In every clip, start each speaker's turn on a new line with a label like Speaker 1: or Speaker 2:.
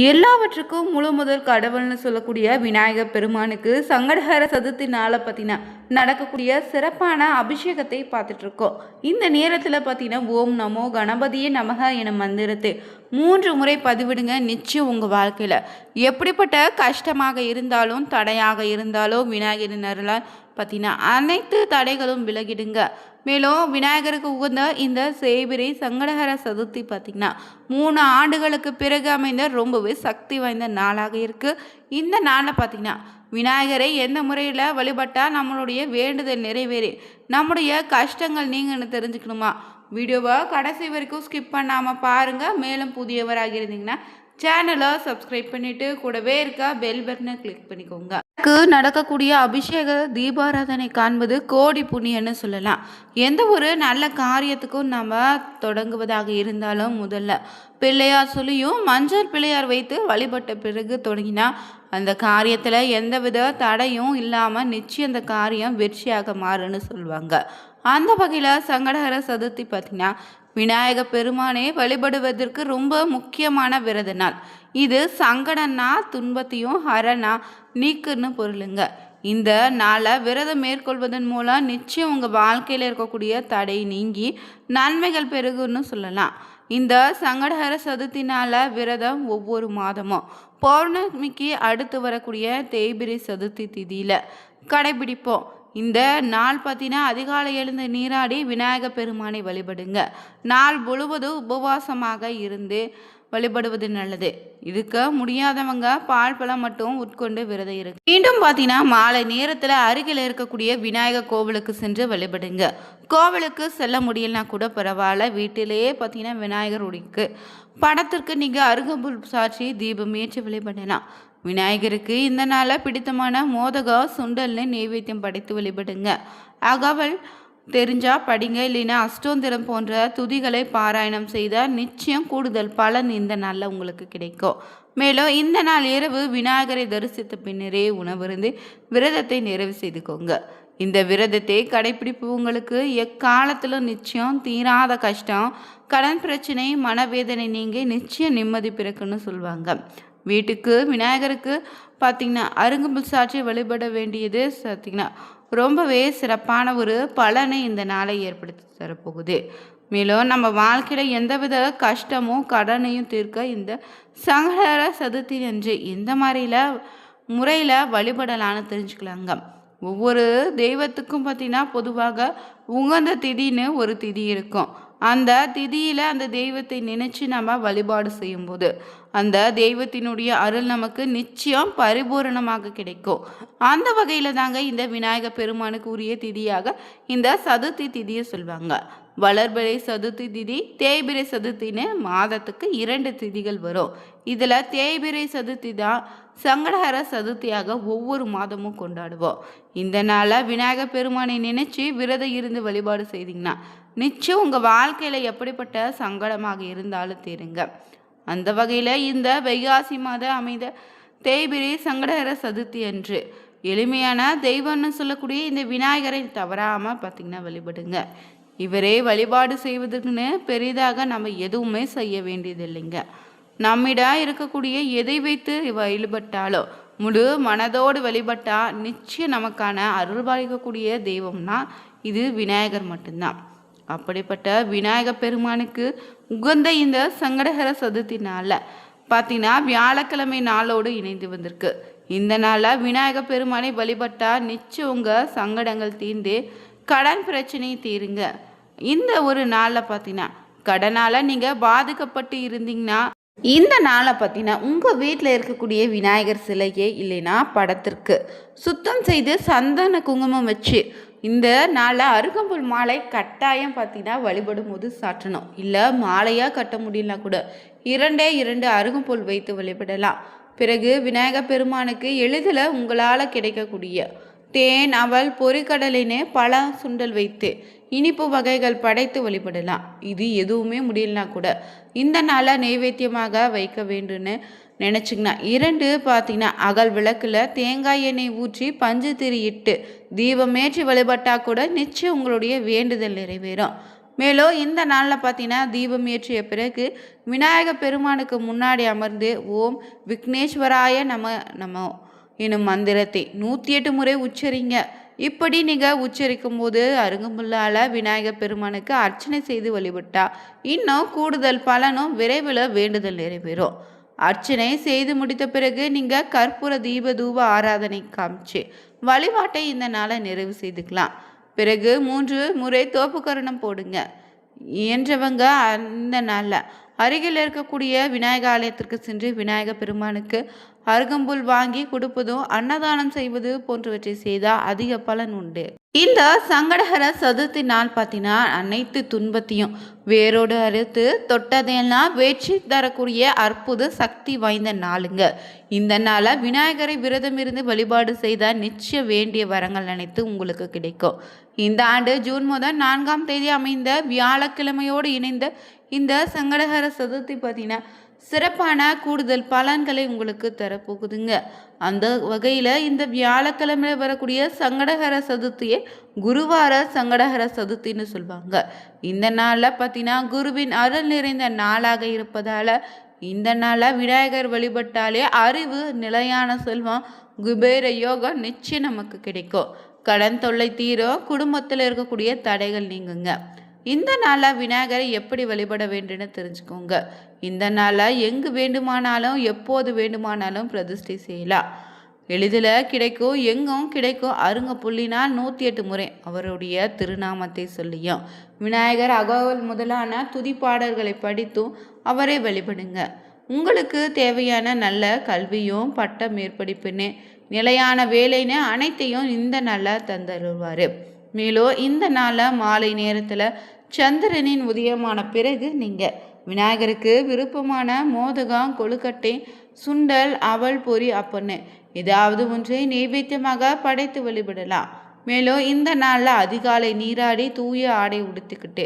Speaker 1: எல்லாவற்றுக்கும் முழு முதல் கடவுள்னு சொல்லக்கூடிய விநாயகர் பெருமானுக்கு சங்கடஹர சதுர்த்தி நாளை பார்த்தீங்கன்னா நடக்கக்கூடிய சிறப்பான அபிஷேகத்தை பார்த்துட்டு இருக்கோம். இந்த நேரத்தில் பார்த்தீங்கன்னா ஓம் நமோ கணபதியே நமக என மந்திரத்தை 3 முறை பதிவிடுங்க. நிச்சயம் உங்கள் வாழ்க்கையில் எப்படிப்பட்ட கஷ்டமாக இருந்தாலும் தடையாக இருந்தாலும் விநாயகரின் அருளால் பார்த்தீங்கன்னா அனைத்து தடைகளும் விலகிடுங்க. மேலும் விநாயகருக்கு உகந்த இந்த தேய்பிறை சங்கடஹர சதுர்த்தி பார்த்திங்கன்னா 3 ஆண்டுகளுக்கு பிறகு அமைந்த ரொம்பவே சக்தி வாய்ந்த நாளாக இருக்குது. இந்த நாளில் பார்த்திங்கன்னா விநாயகரை எந்த முறையில் வழிபட்டால் நம்மளுடைய வேண்டுதல் நிறைவேறி நம்முடைய கஷ்டங்கள் நீங்கன்னு தெரிஞ்சுக்கணுமா? வீடியோவை கடைசி வரைக்கும் ஸ்கிப் பண்ணாமல் பாருங்கள். மேலும் புதியவராக இருந்தீங்கன்னா சேனலை சப்ஸ்கிரைப் பண்ணிவிட்டு கூடவே இருக்க பெல் பட்டனை கிளிக் பண்ணிக்கோங்க. நடக்கக்கூடிய அபிஷேக தீபாராதனை காண்பது கோடி புண்ணியன்னு சொல்லலாம். எந்த ஒரு நல்ல காரியத்துக்கும் நம்ம தொடங்குவதாக இருந்தாலும் முதல்ல பிள்ளையார் சொல்லியும் மஞ்சள் பிள்ளையார் வைத்து வழிபட்ட பிறகு தொடங்கினா அந்த காரியத்தில் எந்தவித தடையும் இல்லாமல் நிச்சயம் அந்த காரியம் வெற்றியாக மாறுன்னு சொல்லுவாங்க. அந்த வகையில் சங்கடஹர சதுர்த்தி பார்த்திங்கன்னா விநாயக பெருமானை வழிபடுவதற்கு ரொம்ப முக்கியமான விரத நாள். இது சங்கடனா துன்பத்தையும் ஹரனா நீக்குன்னு பொருளுங்க. இந்த நாளை விரதம் மேற்கொள்வதன் மூலம் நிச்சயம் உங்கள் வாழ்க்கையில் இருக்கக்கூடிய தடை நீங்கி நன்மைகள் பெருகுன்னு சொல்லலாம். இந்த சங்கடஹர சதுர்த்தி நாள விரதம் ஒவ்வொரு மாதமும் பௌர்ணமிக்கு அடுத்து வரக்கூடிய தேய்பிரை சதுர்த்தி திதியில் கடைபிடிப்போம். இந்த நாள் பார்த்தீங்கன்னா அதிகாலை எழுந்து நீராடி விநாயகர் பெருமானை வழிபடுங்க. நாள் முழுவதும் உபவாசமாக இருந்து வழிபடுவது நல்லது. இருக்க முடியாதவங்க பால் பழம் மட்டும் உட்கொண்டு விரதம் இருக்கு. மீண்டும் பார்த்தீங்கன்னா மாலை நேரத்தில் அருகில் இருக்கக்கூடிய விநாயகர் கோவிலுக்கு சென்று வழிபடுங்க. கோவிலுக்கு செல்ல முடியலனா கூட பரவாயில்ல, வீட்டிலேயே பார்த்தீங்கன்னா விநாயகர் உடைக்கு படத்திற்கு நீங்கள் அருகம்புல் சாட்சி தீபம் ஏற்றி வழிபடலாம். விநாயகருக்கு இந்த நாளில் பிடித்தமான மோதகம் சுண்டல்னு நெய்வேத்தியம் படைத்து வழிபடுங்க. அகவல் தெரிஞ்சா படிங்க, இல்லைன்னா அஷ்டோந்திரம் போன்ற துதிகளை பாராயணம் செய்தால் நிச்சயம் கூடுதல் பலன் இந்த நாளில் உங்களுக்கு கிடைக்கும். மேலும் இந்த நாள் இரவு விநாயகரை தரிசித்த பின்னரே உணவிருந்து விரதத்தை நிறைவு செய்துக்கோங்க. இந்த விரதத்தை கடைபிடிப்பவங்களுக்கு எக்காலத்திலும் நிச்சயம் தீராத கஷ்டம், கடன் பிரச்சனை, மனவேதனை நீங்க நிச்சயம் நிம்மதி பிறக்குன்னு சொல்லுவாங்க. வீட்டுக்கு விநாயகருக்கு பார்த்திங்கன்னா அருங்கம்புல் சாட்சி வழிபட வேண்டியது பார்த்திங்கன்னா ரொம்பவே சிறப்பான ஒரு பலனை இந்த நாளை ஏற்படுத்தி தரப்போகுது. மேலும் நம்ம வாழ்க்கையில் எந்தவித கஷ்டமும் கடனையும் தீர்க்க இந்த சங்கடஹர சதுர்த்தி அன்று எந்த முறையில் வழிபடலான்னு தெரிஞ்சுக்கலாங்க. ஒவ்வொரு தெய்வத்துக்கும் பார்த்திங்கன்னா பொதுவாக உகந்த திதின்னு ஒரு திதி இருக்கும். அந்த திதியில் அந்த தெய்வத்தை நினைச்சு நம்ம வழிபாடு செய்யும்போது அந்த தெய்வத்தினுடைய அருள் நமக்கு நிச்சயம் பரிபூரணமாக கிடைக்கும். அந்த வகையில் தாங்க இந்த விநாயகர் பெருமானுக்கு உரிய திதியாக இந்த சதுர்த்தி திதியை சொல்லுவாங்க. வளர்பிறை சதுர்த்தி திதி, தேய்பிறை சதுர்த்தின்னு மாதத்துக்கு 2 திதிகள் வரும். இதில் தேய்பிறை சதுர்த்தி தான் சங்கடஹர சதுர்த்தியாக ஒவ்வொரு மாதமும் கொண்டாடுவோம். இந்த நாளில் விநாயகர் பெருமானை நினைச்சு விரதம் இருந்து வழிபாடு செய்தீங்கன்னா நிச்சயம் உங்கள் வாழ்க்கையில் எப்படிப்பட்ட சங்கடமாக இருந்தாலும் தீருங்க. அந்த வகையில் இந்த வைகாசி மாதம் அமைந்த தேய்பிரை சங்கடஹர சதுர்த்தி அன்று எளிமையான தெய்வம்னு சொல்லக்கூடிய இந்த விநாயகரை தவறாமல் பார்த்திங்கன்னா வழிபடுங்க. இவரே வழிபாடு செய்வதற்குன்னு பெரிதாக நம்ம எதுவுமே செய்ய வேண்டியது இல்லைங்க. நம்மிடம் இருக்கக்கூடிய எதை வைத்து வழிபட்டாலோ முழு மனதோடு வழிபட்டால் நிச்சயம் நமக்கான அருள்பாலிக்கக்கூடிய தெய்வம்னா இது விநாயகர் மட்டும்தான். அப்படிப்பட்ட விநாயகர் பெருமானுக்கு உகந்த இந்த சங்கடஹர சதுர்த்தி நாளில் பார்த்தீங்கன்னா வியாழக்கிழமை நாளோடு இணைந்து வந்திருக்கு. இந்த நாளில் விநாயகர் பெருமானை வழிபட்டால் நிச்சயம் உங்கள் சங்கடங்கள் தீர்ந்து கடன் பிரச்சனை தீருங்க. இந்த ஒரு நாளில் பார்த்தீங்கன்னா கடனால் நீங்கள் பாதிக்கப்பட்டு இருந்தீங்கன்னா இந்த நாளை பார்த்தீங்கன்னா உங்கள் வீட்டில் இருக்கக்கூடிய விநாயகர் சிலையே இல்லைன்னா படத்திற்கு சுத்தம் செய்து சந்தன குங்குமம் வச்சு இந்த நாளில் அருகம்புல் மாலை கட்டாயம் பார்த்தீங்கன்னா வழிபடும் போது சாற்றணும். இல்லை மாலையாக கட்ட முடியலனா கூட 2 அருகம்புல் வைத்து வழிபடலாம். பிறகு விநாயகர் பெருமானுக்கு எளிதில் உங்களால் கிடைக்கக்கூடிய தேன், அவல், பொறிக்கடலின்னு பல சுண்டல் வைத்து இனிப்பு வகைகள் படைத்து வழிபடலாம். இது எதுவுமே முடியலனா கூட இந்த நாளை நைவேத்தியமாக வைக்க வேண்டும்னு நினச்சிங்கன்னா 2 பார்த்தீங்கன்னா அகல் விளக்கில் தேங்காய் எண்ணெய் ஊற்றி பஞ்சு திரி இட்டு தீபமேற்றி வழிபட்டால் கூட நிச்சயம் உங்களுடைய வேண்டுதல் நிறைவேறும். மேலும் இந்த நாளில் பார்த்தீங்கன்னா தீபம் ஏற்றிய பிறகு விநாயக பெருமானுக்கு முன்னாடி அமர்ந்து ஓம் விக்னேஸ்வராய நம எனும் மந்திரத்தை 108 முறை உச்சரிங்க. இப்படி நீங்கள் உச்சரிக்கும் போது அருகம்புல்லால் விநாயகர் பெருமானுக்கு அர்ச்சனை செய்து வழிபட்டா இன்னும் கூடுதல் பலனும் விரைவில் வேண்டுதல் நிறைவேறும். அர்ச்சனை செய்து முடித்த பிறகு நீங்கள் கற்பூர தீப தூப ஆராதனை காமிச்சு வழிபாட்டை இந்த நாளை நிறைவு செய்துக்கலாம். பிறகு 3 முறை தோப்புக்கரணம் போடுங்க. இயன்றவங்க அந்த நாளில் அருகில் இருக்கக்கூடிய விநாயக ஆலயத்திற்கு சென்று விநாயக பெருமானுக்கு அருகம்புல் வாங்கி கொடுப்பதும் அன்னதானம் செய்வது போன்றவற்றை செய்தால் அதிக பலன் உண்டு. இந்த சங்கடஹர சதுர்த்தி நாள் பார்த்தீங்கன்னா அனைத்து துன்பத்தையும் வேரோடு அறுத்து தொட்டதையெல்லாம் வெற்றி தரக்கூடிய அற்புத சக்தி வாய்ந்த நாளுங்க. இந்த நாளை விநாயகரை விரதம் இருந்து வழிபாடு செய்தால் நிச்சயம் வேண்டிய வரங்கள் அனைத்து உங்களுக்கு கிடைக்கும். இந்த ஆண்டு ஜூன் 4ஆம் தேதி அமைந்த வியாழக்கிழமையோடு இணைந்த இந்த சங்கடஹர சதுர்த்தி பார்த்தீங்கன்னா சிறப்பான கூடுதல் பலன்களை உங்களுக்கு தரப்போகுதுங்க. அந்த வகையில் இந்த வியாழக்கிழமையில் வரக்கூடிய சங்கடஹர சதுர்த்தியை குருவார சங்கடஹர சதுர்த்தின்னு சொல்லுவாங்க. இந்த நாளில் பார்த்தீங்கன்னா குருவின் அருள் நிறைந்த நாளாக இருப்பதால் இந்த நாளில் விநாயகர் வழிபட்டாலே அறிவு, நிலையான செல்வம், குபேர யோகம் நிச்சயம் நமக்கு கிடைக்கும். கடன் தொல்லை தீரும், குடும்பத்தில் இருக்கக்கூடிய தடைகள் நீங்குங்க. இந்த நாளில் விநாயகரை எப்படி வழிபட வேண்டும்னு தெரிஞ்சுக்கோங்க. இந்த நாளில் எங்கு வேண்டுமானாலும் எப்போது வேண்டுமானாலும் பிரதிஷ்டை செய்யலாம். எளிதில் கிடைக்கும், எங்கும் கிடைக்கும். அருங்க புள்ளினால் 108 முறை அவருடைய திருநாமத்தை சொல்லியும் விநாயகர் அகவல் முதலான துதிப்பாடல்களை படித்தும் அவரை வழிபடுங்க. உங்களுக்கு தேவையான நல்ல கல்வியும் பட்ட மேற்படிப்புன்னு நிலையான வேலைன்னு அனைத்தையும் இந்த நாளில் தந்தருவார். மேலும் இந்த நாளில் மாலை நேரத்தில் சந்திரனின் உதயமான பிறகு நீங்கள் விநாயகருக்கு விருப்பமான மோதகம், கொழுக்கட்டை, சுண்டல், அவல் பொரி அப்படின்னு ஏதாவது ஒன்றை நைவேத்தியமாக படைத்து வழிபடலாம். மேலும் இந்த நாளில் அதிகாலை நீராடி தூய ஆடை உடுத்திக்கிட்டு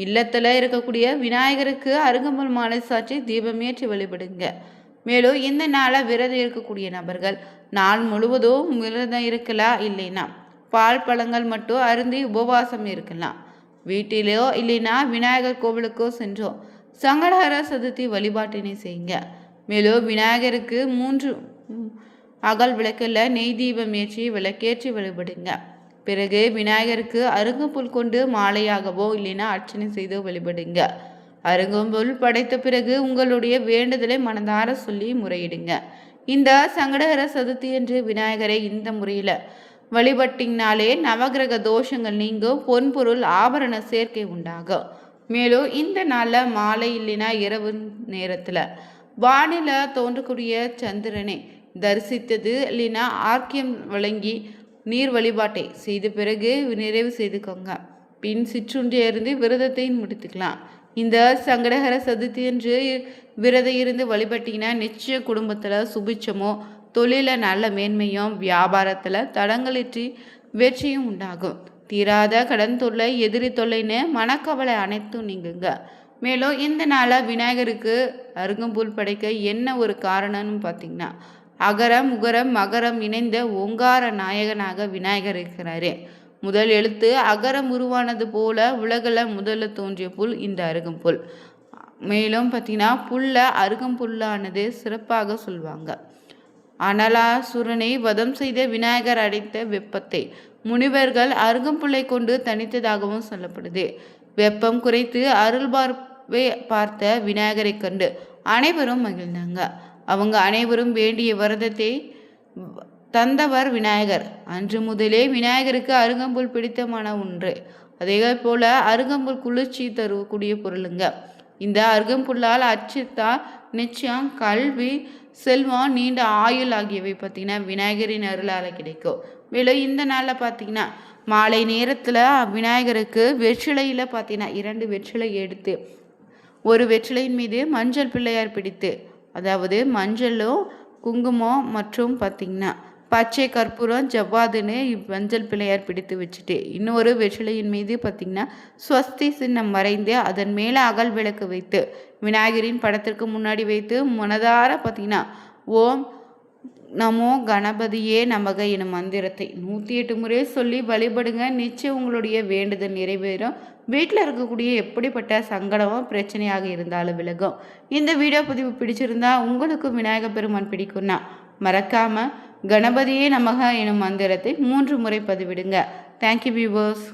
Speaker 1: இல்லத்தில் இருக்கக்கூடிய விநாயகருக்கு அருகம்புல் மாலை சாற்றி தீபமேற்றி வழிபடுங்க. மேலும் இந்த நாளில் விரதம் இருக்கக்கூடிய நபர்கள் நாள் முழுவதும் விரதம் இருக்கலாம். இல்லைன்னா பால் பழங்கள் மட்டும் அருந்தி உபவாசம் இருக்கலாம். வீட்டிலோ இல்லைன்னா விநாயகர் கோவிலுக்கோ சென்றோம் சங்கடஹர சதுர்த்தி வழிபாட்டினை செய்யுங்க. மேலும் விநாயகருக்கு 3 அகல் விளக்கில் நெய் தீபம் ஏற்றி விளக்கேற்றி வழிபடுங்க. பிறகு விநாயகருக்கு அருகம்புல் கொண்டு மாலையாகவோ இல்லைன்னா அர்ச்சனை செய்தோ வழிபடுங்க. அருகம்புல் படைத்த பிறகு உங்களுடைய வேண்டுதலை மனதார சொல்லி முறையிடுங்க. இந்த சங்கடஹர சதுர்த்தி என்று விநாயகரை இந்த முறையில் வழிபட்டிங்கனாலே நவகிரக தோஷங்கள் நீங்கும், பொன்பொருள் ஆபரண சேர்க்கை உண்டாகும். மேலும் இந்த நாளில் மாலை இல்லைனா இரவு நேரத்தில் வானில தோன்றக்கூடிய சந்திரனை தரிசித்தது இல்லைன்னா ஆர்க்கியம் வழங்கி நீர் வழிபாட்டை செய்த பிறகு நிறைவு செய்துக்கோங்க. பின் சிற்றுண்டியை இருந்து விரதத்தை முடித்துக்கலாம். இந்த சங்கடஹர சதுர்த்தி என்று விரதம் இருந்து வழிபட்டிங்கன்னா நிச்சய குடும்பத்தில் சுபிட்சமோ, தொழிலில் நல்ல மேன்மையும், வியாபாரத்தில் தடங்களின்றி வெற்றியும் உண்டாகும். தீராத கடன் தொல்லை, எதிரி தொல்லைன்னு மனக்கவலை அனைத்தும் நீங்குங்க. மேலும் இந்த நாளில் விநாயகருக்கு அருகம்புல் படைக்க என்ன ஒரு காரணம்னு பார்த்தீங்கன்னா அகரம் உகரம் மகரம் இணைந்த ஓங்கார நாயகனாக விநாயகர் இருக்கிறாரு. முதல் எழுத்து அகரம் உருவானது போல உலகில் முதல்ல தோன்றிய புல் இந்த அருகம்புல். மேலும் பார்த்தீங்கன்னா புல்ல அருகம்புல்லானது சிறப்பாக சொல்லுவாங்க. அனலாசுரனை வதம் செய்த விநாயகர் அடைத்த வெப்பத்தை முனிவர்கள் அருகம்புல்லை கொண்டு தணித்ததாகவும் சொல்லப்படுது. வெப்பம் குறைத்து அருள் பார்த்த விநாயகரை கண்டு அனைவரும் மகிழ்ந்தாங்க. அவங்க அனைவரும் வேண்டிய வரதத்தை தந்தவர் விநாயகர். அன்று முதலே விநாயகருக்கு அருகம்புல் பிடித்தமான ஒன்று. அதே போல் அருகம்புல் குளிர்ச்சி தரக்கூடிய பொருளுங்க. இந்த அருகம்புல்லால் அச்சித்தா நிச்சயம் கல்வி, செல்வம், நீண்ட ஆயுள் ஆகியவை பார்த்திங்கன்னா விநாயகரின் அருளால் கிடைக்கும். மேலும் இந்த நாளில் பார்த்திங்கன்னா மாலை நேரத்தில் விநாயகருக்கு வெற்றிலையில் பார்த்திங்கன்னா 2 வெற்றிலை எடுத்து ஒரு வெற்றிலையின் மீது மஞ்சள் பிள்ளையார் பிடித்து, அதாவது மஞ்சளும் குங்குமம் மற்றும் பார்த்திங்கன்னா பச்சை கற்பூரம் ஜவ்வாதுன்னு மஞ்சள் பிள்ளையார் பிடித்து வச்சுட்டு இன்னொரு வெற்றிலையின் மீது பார்த்திங்கன்னா ஸ்வஸ்தி சின்னம் வரைந்து அதன் மேலே அகல் விளக்கு வைத்து விநாயகரின் படத்திற்கு முன்னாடி வைத்து மனதார பார்த்திங்கன்னா ஓம் நமோ கணபதியே நமக எனும் மந்திரத்தை 108 முறை சொல்லி வழிபடுங்க. நிச்சயம் உங்களுடைய வேண்டுதல் நிறைவேறும். வீட்டில் இருக்கக்கூடிய எப்படிப்பட்ட சங்கடமோ பிரச்சனையாக இருந்தாலும் விலகும். இந்த வீடியோ பதிவு பிடிச்சிருந்தா உங்களுக்கும் விநாயகர் பெருமான் பிடிக்கும்னா மறக்காம கணபதியே நமக எனும் மந்திரத்தை 3 முறை பதிவிடுங்க. Thank you viewers.